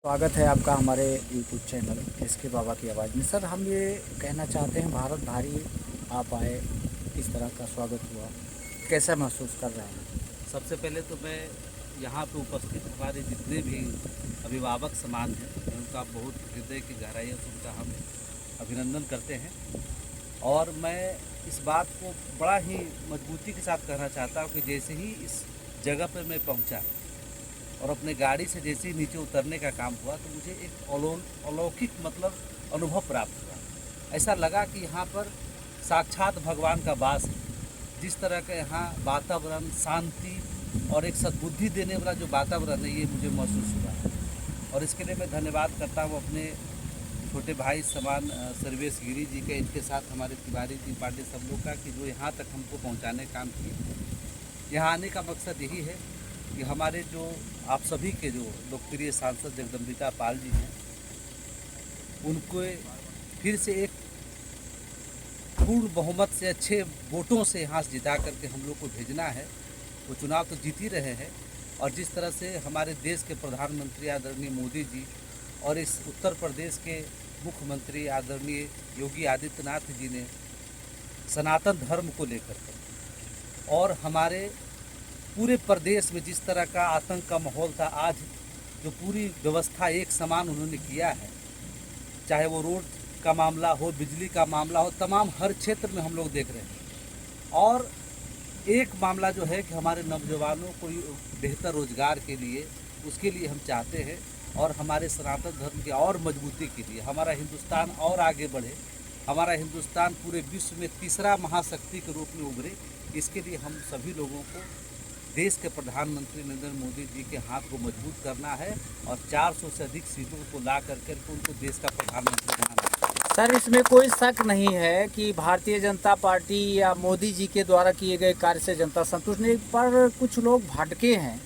स्वागत है आपका हमारे यूट्यूब चैनल एसके बाबा की आवाज़ में। सर, हम ये कहना चाहते हैं, भारत भारी आप आए, इस तरह का स्वागत हुआ, कैसा महसूस कर रहे हैं? सबसे पहले तो मैं यहाँ पे उपस्थित हमारे जितने भी अभिभावक समान हैं, उनका बहुत हृदय की गहराइयों से उनका हम अभिनंदन करते हैं। और मैं इस बात को बड़ा ही मजबूती के साथ कहना चाहता हूँ कि जैसे ही इस जगह पर मैं पहुँचा और अपने गाड़ी से जैसे ही नीचे उतरने का काम हुआ, तो मुझे एक अलौकिक अनुभव प्राप्त हुआ। ऐसा लगा कि यहाँ पर साक्षात भगवान का वास है। जिस तरह का यहाँ वातावरण, शांति और एक सद्बुद्धि देने वाला जो वातावरण है, ये मुझे महसूस हुआ। और इसके लिए मैं धन्यवाद करता हूँ अपने छोटे भाई समान सर्वेश गिरी जी के, इनके साथ हमारे तिवारी जी, पांडे, सब लोग का, कि जो यहाँ तक हमको पहुँचाने का काम किए। यहाँ आने का मकसद यही है कि हमारे जो आप सभी के जो लोकप्रिय सांसद जगदम्बिका पाल जी हैं, उनको फिर से एक पूर्ण बहुमत से, अच्छे वोटों से यहाँ से जिता करके हम लोग को भेजना है। वो चुनाव तो जीत ही रहे हैं, और जिस तरह से हमारे देश के प्रधानमंत्री आदरणीय मोदी जी और इस उत्तर प्रदेश के मुख्यमंत्री आदरणीय योगी आदित्यनाथ जी ने सनातन धर्म को लेकर के और हमारे पूरे प्रदेश में जिस तरह का आतंक का माहौल था, आज जो पूरी व्यवस्था एक समान उन्होंने किया है, चाहे वो रोड का मामला हो, बिजली का मामला हो, तमाम हर क्षेत्र में हम लोग देख रहे हैं। और एक मामला जो है कि हमारे नौजवानों को बेहतर रोजगार के लिए, उसके लिए हम चाहते हैं, और हमारे सनातन धर्म की और मजबूती के लिए हमारा हिंदुस्तान और आगे बढ़े, हमारा हिंदुस्तान पूरे विश्व में तीसरा महाशक्ति के रूप में उभरे। इसके लिए हम सभी लोगों को देश के प्रधानमंत्री नरेंद्र मोदी जी के हाथ को मजबूत करना है और 400 से अधिक सीटों को ला करके उनको देश का प्रधानमंत्री बनाना है। सर, इसमें कोई शक नहीं है कि भारतीय जनता पार्टी या मोदी जी के द्वारा किए गए कार्य से जनता संतुष्ट नहीं, पर कुछ लोग भटके हैं,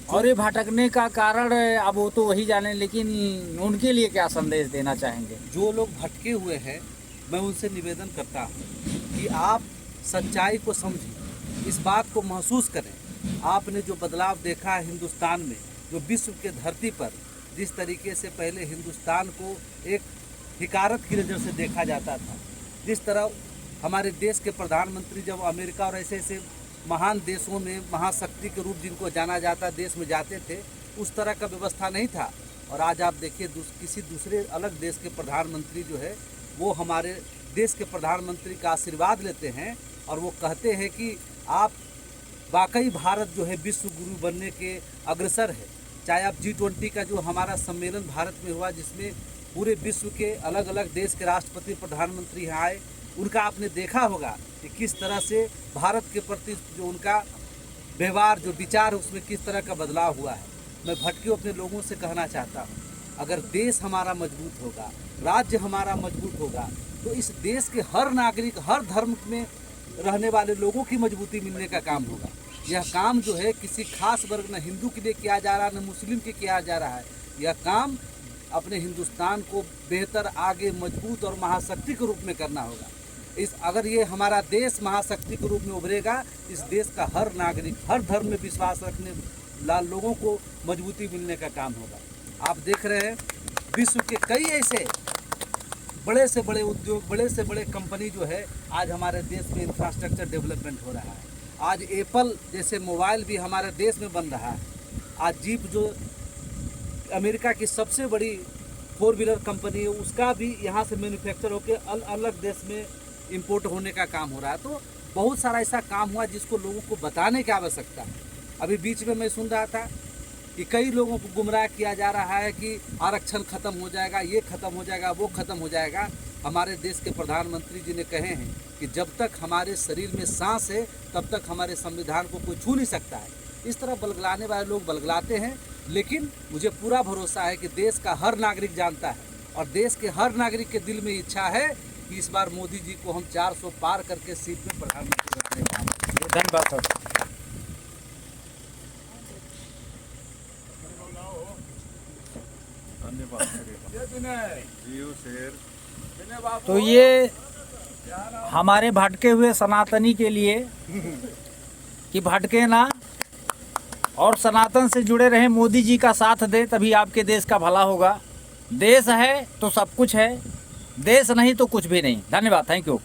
और ये भटकने का कारण अब वो तो वही जाने, लेकिन उनके लिए क्या संदेश देना चाहेंगे? जो लोग भटके हुए हैं, मैं उनसे निवेदन करता हूँ कि आप सच्चाई को समझें, इस बात को महसूस करें। आपने जो बदलाव देखा है हिंदुस्तान में, जो विश्व के धरती पर जिस तरीके से पहले हिंदुस्तान को एक हिकारत की नज़र से देखा जाता था, जिस तरह हमारे देश के प्रधानमंत्री जब अमेरिका और ऐसे ऐसे महान देशों में महाशक्ति के रूप जिनको जाना जाता देश में जाते थे, उस तरह का व्यवस्था नहीं था। और आज आप देखिए किसी दूसरे अलग देश के प्रधानमंत्री जो है, वो हमारे देश के प्रधानमंत्री का आशीर्वाद लेते हैं और वो कहते हैं कि आप वाकई भारत जो है विश्व गुरु बनने के अग्रसर है। चाहे आप G20 का जो हमारा सम्मेलन भारत में हुआ, जिसमें पूरे विश्व के अलग अलग देश के राष्ट्रपति, प्रधानमंत्री यहाँ आए, उनका आपने देखा होगा कि किस तरह से भारत के प्रति जो उनका व्यवहार, जो विचार है, उसमें किस तरह का बदलाव हुआ है। मैं भटके अपने लोगों से कहना चाहता हूँ, अगर देश हमारा मजबूत होगा, राज्य हमारा मजबूत होगा, तो इस देश के हर नागरिक, हर धर्म में रहने वाले लोगों की मजबूती मिलने का काम होगा। यह काम जो है किसी खास वर्ग, न हिंदू के लिए किया जा रहा है, न मुस्लिम के किया जा रहा है। यह काम अपने हिंदुस्तान को बेहतर, आगे मजबूत और महाशक्ति के रूप में करना होगा। अगर ये हमारा देश महाशक्ति के रूप में उभरेगा, इस देश का हर नागरिक, हर धर्म में विश्वास रखने वाले लोगों को मजबूती मिलने का काम होगा। आप देख रहे हैं विश्व के कई ऐसे बड़े से बड़े उद्योग, बड़े से बड़े कंपनी जो है, आज हमारे देश में इंफ्रास्ट्रक्चर डेवलपमेंट हो रहा है। आज एप्पल जैसे मोबाइल भी हमारे देश में बन रहा है। आज जीप जो अमेरिका की सबसे बड़ी 4 व्हीलर कंपनी है, उसका भी यहाँ से मैन्युफैक्चर होकर अलग देश में इंपोर्ट होने का काम हो रहा है। तो बहुत सारा ऐसा काम हुआ जिसको लोगों को बताने की आवश्यकता है। अभी बीच में मैं सुन रहा था कि कई लोगों को गुमराह किया जा रहा है कि आरक्षण खत्म हो जाएगा, ये खत्म हो जाएगा, वो खत्म हो जाएगा। हमारे देश के प्रधानमंत्री जी ने कहे हैं कि जब तक हमारे शरीर में सांस है, तब तक हमारे संविधान को कोई छू नहीं सकता है। इस तरह बलगलाने वाले लोग बलगलाते हैं, लेकिन मुझे पूरा भरोसा है कि देश का हर नागरिक जानता है, और देश के हर नागरिक के दिल में इच्छा है कि इस बार मोदी जी को हम 400 पार करके सीट में प्रधानमंत्री बनाएंगे। धन्यवाद सर। तो ये हमारे भटके हुए सनातनी के लिए कि भटके ना, और सनातन से जुड़े रहें, मोदी जी का साथ दें, तभी आपके देश का भला होगा। देश है तो सब कुछ है, देश नहीं तो कुछ भी नहीं। धन्यवाद, थैंक यू।